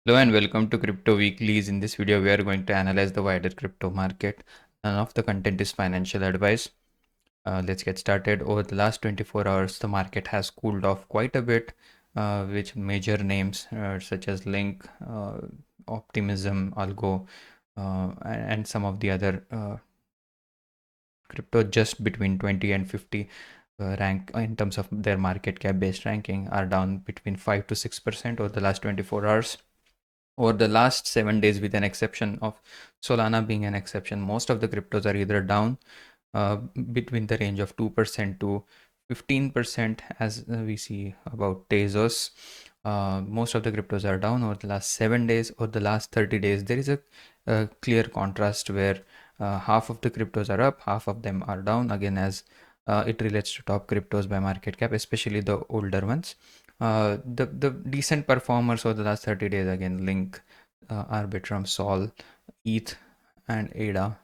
Hello and welcome to Crypto Weeklies. In this video, we are going to analyze the wider crypto market. None of the content is financial advice. Let's get started. Over the last 24 hours, the market has cooled off quite a bit, with major names such as Link, Optimism, Algo, and some of the other crypto just between 20 and 50 rank in terms of their market cap based ranking are down between 5 to 6% over the last 24 hours. Over the last 7 days, with an exception of Solana being an exception, most of the cryptos are either down between the range of 2% to 15%, as we see about Tezos. Most of the cryptos are down over the last 7 days. Or the last 30 days, there is a clear contrast where half of the cryptos are up, half of them are down. Again, as it relates to top cryptos by market cap, especially the older ones. The decent performers over the last 30 days, again, Link, Arbitrum, Sol, ETH, and ADA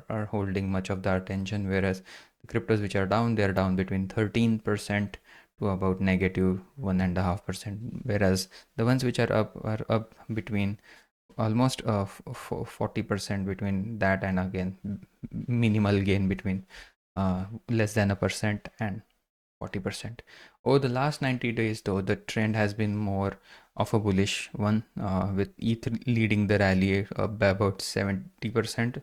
are holding much of the attention, whereas the cryptos which are down, they are down between 13% to about negative 1.5%, whereas the ones which are up between almost 40% between that, and again minimal gain between less than a percent and 40%. Over the last 90 days, though, the trend has been more of a bullish one, with ETH leading the rally by about 70%,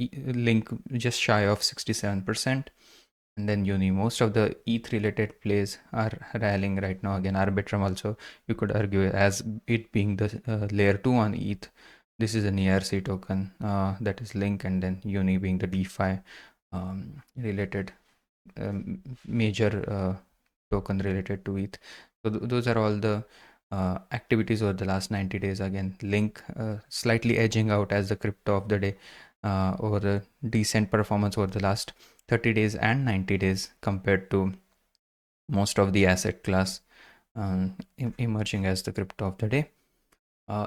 Link just shy of 67%, and then Uni. Most of the ETH related plays are rallying right now. Again, Arbitrum also, you could argue, as it being the layer 2 on ETH. This is an ERC token, that is Link, and then Uni being the DeFi related major token related to ETH. So those are all the activities over the last 90 days. Again, Link slightly edging out as the crypto of the day, over a decent performance over the last 30 days and 90 days compared to most of the asset class, emerging as the crypto of the day.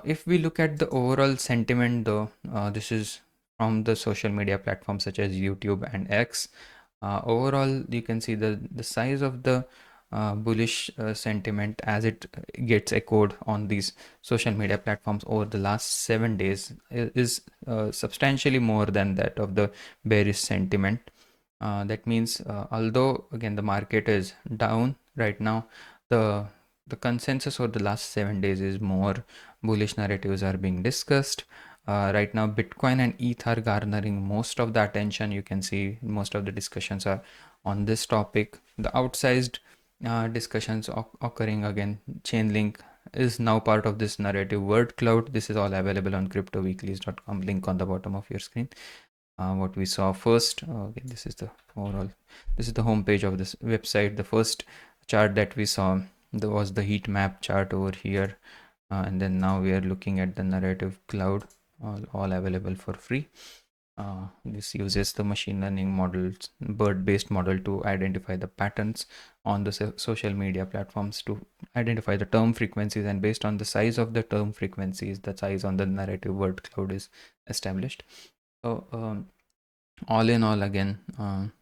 If we look at the overall sentiment, though, this is from the social media platforms such as YouTube and X. Overall, you can see the size of the bullish sentiment as it gets echoed on these social media platforms over the last 7 days is substantially more than that of the bearish sentiment. That means, although again the market is down right now, the consensus over the last 7 days is more bullish narratives are being discussed. Right now, Bitcoin and ETH are garnering most of the attention. You can see most of the discussions are on this topic. The outsized discussions occurring, again, Chainlink is now part of this narrative. Word cloud, this is all available on cryptoweeklies.com, link on the bottom of your screen. What we saw first, okay, this is the overall, this is the home page of this website. The first chart that we saw, there was the heat map chart over here, and then now we are looking at the narrative cloud, all available for free. This uses the machine learning models, BERT-based model, to identify the patterns on the social media platforms, to identify the term frequencies, and based on the size of the term frequencies, the size on the narrative word cloud is established. So all in all, again,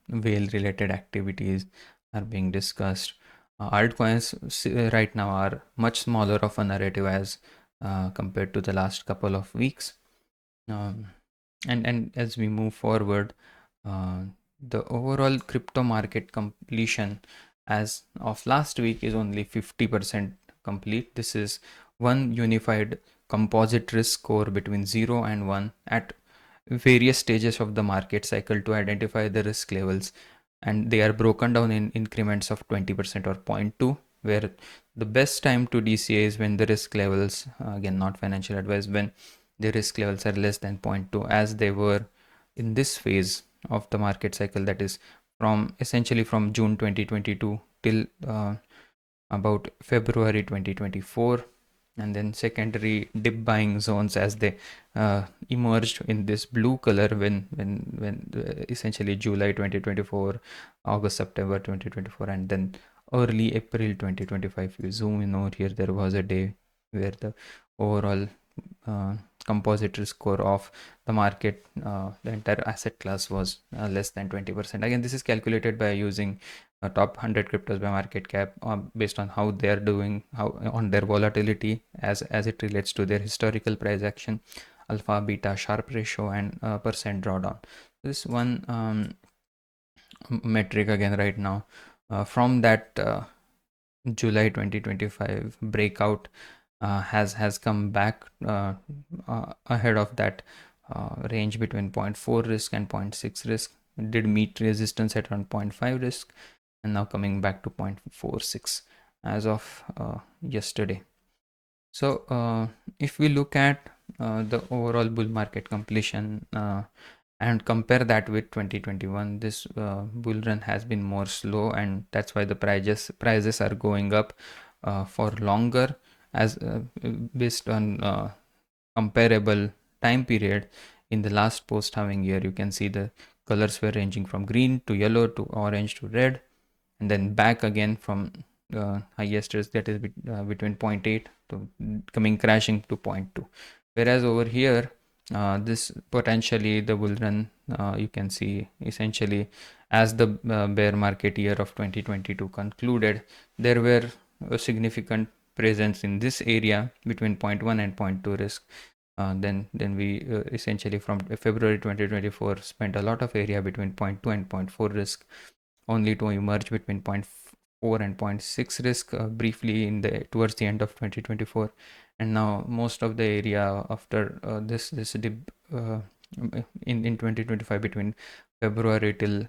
whale related activities are being discussed. Altcoins right now are much smaller of a narrative as compared to the last couple of weeks. And as we move forward, the overall crypto market completion as of last week is only 50% complete. This is one unified composite risk score between 0 and 1 at various stages of the market cycle to identify the risk levels, and they are broken down in increments of 20% or 0.2, where the best time to DCA is when the risk levels, again not financial advice, when the risk levels are less than 0.2, as they were in this phase of the market cycle, that is from essentially from June 2022 till about February 2024. And then secondary dip buying zones as they emerged in this blue color when essentially July 2024, August, September 2024, and then early April 2025. If you zoom in over here, there was a day where the overall composite risk score of the market, the entire asset class, was less than 20%. Again, this is calculated by using top 100 cryptos by market cap, based on how they are doing, how on their volatility as it relates to their historical price action, alpha, beta, Sharpe ratio, and percent drawdown. This one metric again right now, from that July 2025 breakout, has come back ahead of that range between 0.4 risk and 0.6 risk. It did meet resistance at around 0.5 risk, and now coming back to 0.46 as of yesterday. So if we look at the overall bull market completion and compare that with 2021, this bull run has been more slow, and that's why the prices are going up for longer, as based on comparable time period. In the last post halving year, you can see the colors were ranging from green to yellow to orange to red, and then back again from highest risk, that is between 0.8 to coming crashing to 0.2. Whereas over here, this potentially the bull run, you can see essentially as the bear market year of 2022 concluded, there were a significant presence in this area between 0.1 and 0.2 risk. Then we essentially from February 2024 spent a lot of area between 0.2 and 0.4 risk, only to emerge between 0.4 and 0.6 risk briefly in the towards the end of 2024. And now most of the area after this dip in 2025 between February till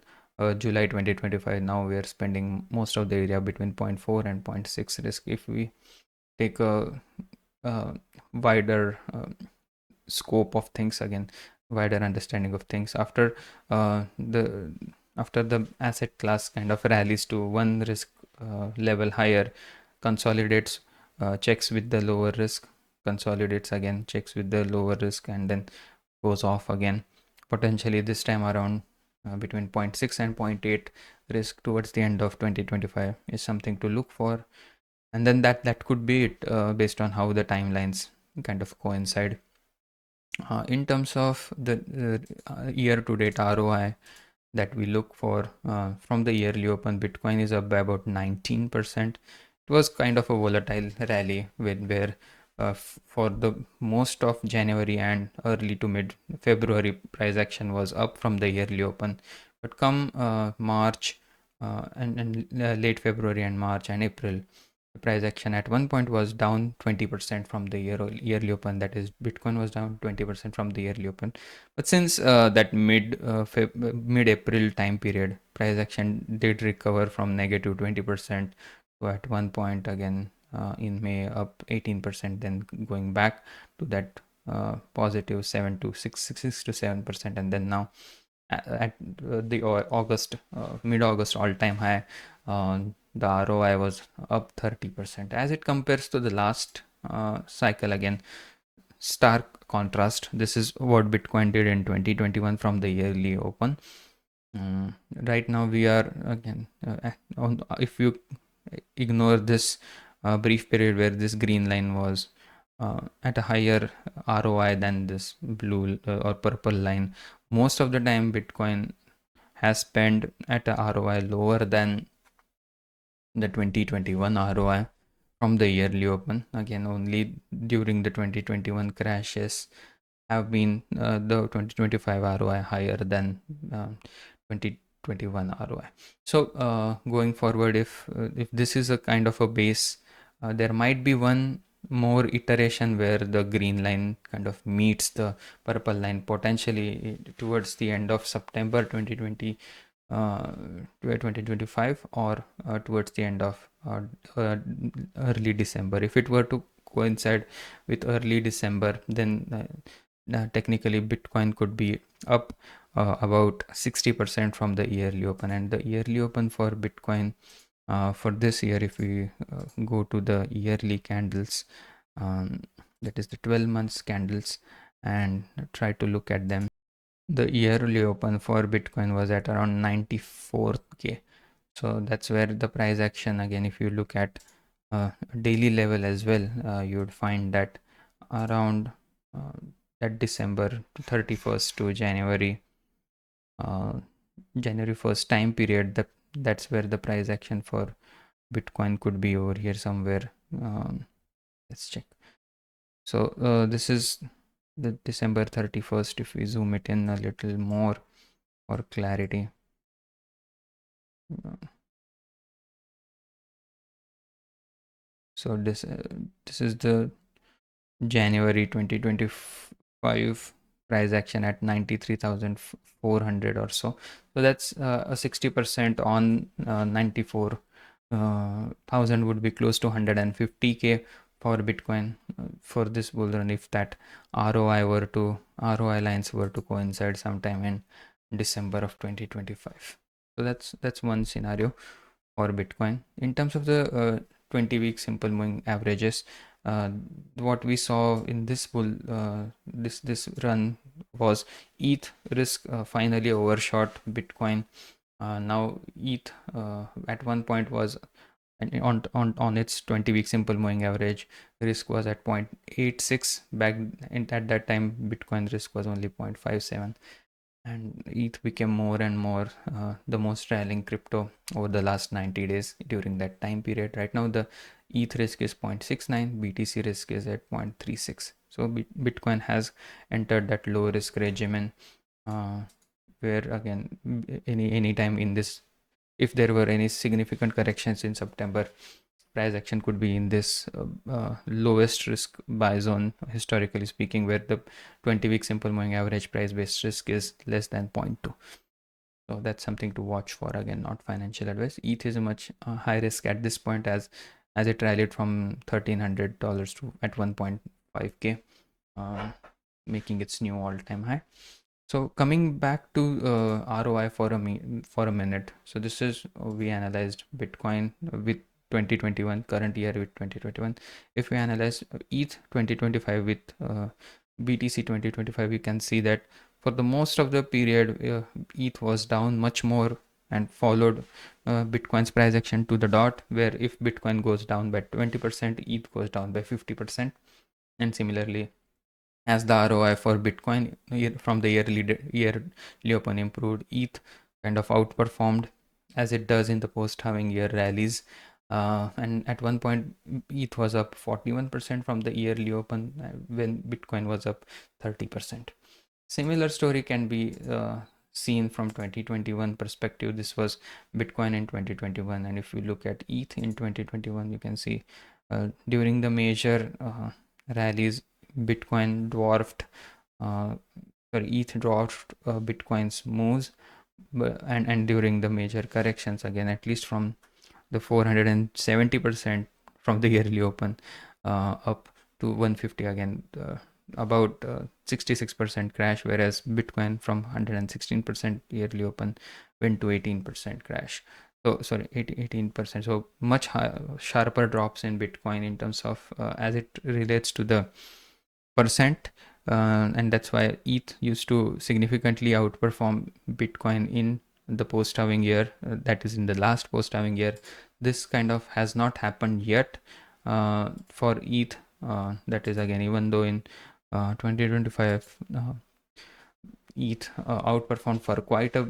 July 2025, now we are spending most of the area between 0.4 and 0.6 risk. If we take a wider scope of things, again wider understanding of things, after the asset class kind of rallies to one risk level higher, consolidates, checks with the lower risk, consolidates again, checks with the lower risk, and then goes off again. Potentially this time around between 0.6 and 0.8 risk towards the end of 2025 is something to look for. And then that could be it, based on how the timelines kind of coincide. In terms of the year to date ROI that we look for, from the yearly open, Bitcoin is up by about 19%. It was kind of a volatile rally where for the most of January and early to mid February, price action was up from the yearly open. But come March and late February and March and April, the price action at one point was down 20% from the yearly open. That is, Bitcoin was down 20% from the yearly open. But since that mid-April time period, price action did recover from negative 20% to at one point again in May up 18%, then going back to that positive 7 to 6 to 7%, and then now at the August mid-August all-time high, the ROI was up 30%. As it compares to the last cycle, again stark contrast. This is what Bitcoin did in 2021 from the yearly open. Right now we are again if you ignore this brief period where this green line was at a higher ROI than this blue or purple line, most of the time Bitcoin has spent at a ROI lower than the 2021 ROI from the yearly open. Again, only during the 2021 crashes have been the 2025 ROI higher than 2021 ROI. So going forward, if this is a kind of a base, there might be one more iteration where the green line kind of meets the purple line, potentially towards the end of September 2025 or towards the end of early December. If it were to coincide with early December, then technically Bitcoin could be up about 60% from the yearly open. And the yearly open for Bitcoin for this year, if we go to the yearly candles, that is the 12 months candles, and try to look at them, the yearly open for Bitcoin was at around 94k. So that's where the price action, again, if you look at daily level as well, you would find that around that December 31st to January 1st time period, that's where the price action for Bitcoin could be over here somewhere. Let's check. So this is the December 31st. If we zoom it in a little more for clarity. So this is the January 2025 price action at 93,400 or so. So that's a 60% on 94,000 would be close to 150k for Bitcoin for this bull run if that ROI lines were to coincide sometime in December of 2025. So that's one scenario for Bitcoin. In terms of the 20-week simple moving averages, what we saw in this bull this run was ETH risk finally overshot Bitcoin. Now ETH at one point was on its 20-week simple moving average risk was at 0.86 back, and at that time Bitcoin risk was only 0.57, and ETH became more and more the most trailing crypto over the last 90 days during that time period. Right now the ETH risk is 0.69, BTC risk is at 0.36. So Bitcoin has entered that low risk regimen where again any time in this, if there were any significant corrections in September, price action could be in this lowest risk buy zone, historically speaking, where the 20-week simple moving average price based risk is less than 0.2. So that's something to watch for. Again, not financial advice. ETH is a much high risk at this point as it rallied from $1,300 to at 1.5k, making its new all-time high. So coming back to ROI for a minute. So this is we analyzed Bitcoin with 2021, current year with 2021. If we analyze ETH 2025 with BTC 2025, we can see that for the most of the period, ETH was down much more and followed Bitcoin's price action to the dot, where if Bitcoin goes down by 20%, ETH goes down by 50%. And similarly, as the ROI for Bitcoin from the yearly open improved, ETH kind of outperformed as it does in the post-halving year rallies. And at one point, ETH was up 41% from the yearly open when Bitcoin was up 30%. Similar story can be seen from 2021 perspective. This was Bitcoin in 2021, and if you look at ETH in 2021, you can see during the major rallies, Bitcoin dwarfed, ETH dwarfed Bitcoin's moves, and during the major corrections, again, at least from the 470% from the yearly open up to 150 again, about 66% crash, whereas Bitcoin from 116% yearly open went to 18% crash. So sorry, 18%. So much higher, sharper drops in Bitcoin in terms of as it relates to the percent, and that's why ETH used to significantly outperform Bitcoin in the post-halving year, that is in the last post-halving year. This kind of has not happened yet for ETH. That is again, even though in 2025 ETH outperformed for quite a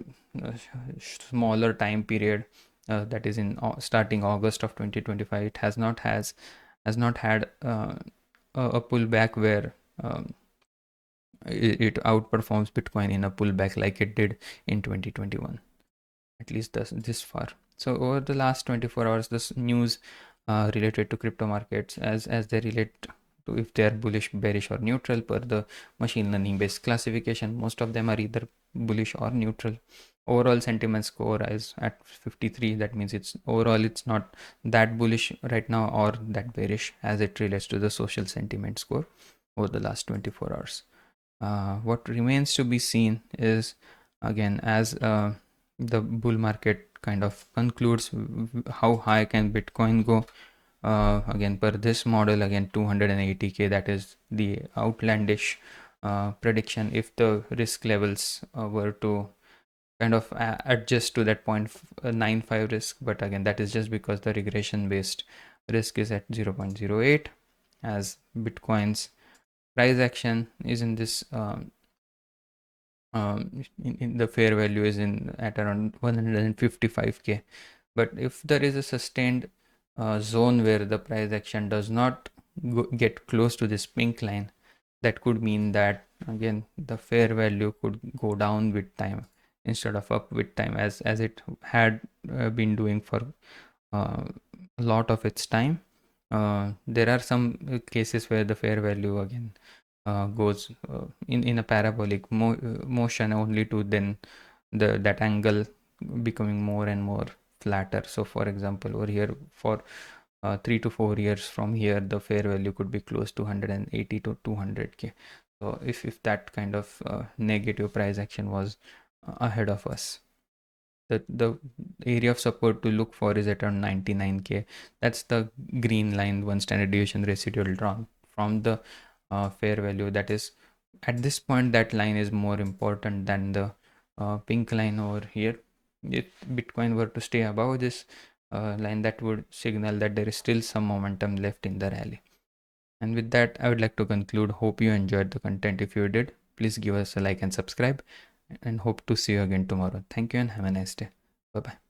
smaller time period, that is in starting August of 2025, it has not had a pullback where it outperforms Bitcoin in a pullback like it did in 2021, at least this far. So over the last 24 hours, this news related to crypto markets as they relate to if they are bullish, bearish, or neutral per the machine learning based classification, most of them are either bullish or neutral. Overall sentiment score is at 53. That means it's not that bullish right now or that bearish as it relates to the social sentiment score over the last 24 hours. What remains to be seen is, again, as the bull market kind of concludes, how high can Bitcoin go. Again, per this model, again 280k, that is the outlandish prediction if the risk levels were to kind of adjust to that 0.95 risk. But again, that is just because the regression based risk is at 0.08, as Bitcoin's price action is in this in the fair value is in at around 155k. But if there is a sustained zone where the price action does not get close to this pink line, that could mean that again the fair value could go down with time instead of up with time, as it had been doing for a lot of its time. There are some cases where the fair value again goes in a parabolic motion, only to then that angle becoming more and more flatter. So for example, over here for 3 to 4 years from here, the fair value could be close to 180 to 200k. So if that kind of negative price action was ahead of us, the area of support to look for is at around 99k. That's the green line, one standard deviation residual drawn from the fair value. That is, at this point, that line is more important than the pink line over here. If Bitcoin were to stay above this line, that would signal that there is still some momentum left in the rally. And with that, I would like to conclude. Hope you enjoyed the content. If you did, please give us a like and subscribe, and hope to see you again tomorrow. Thank you and have a nice day. Bye bye.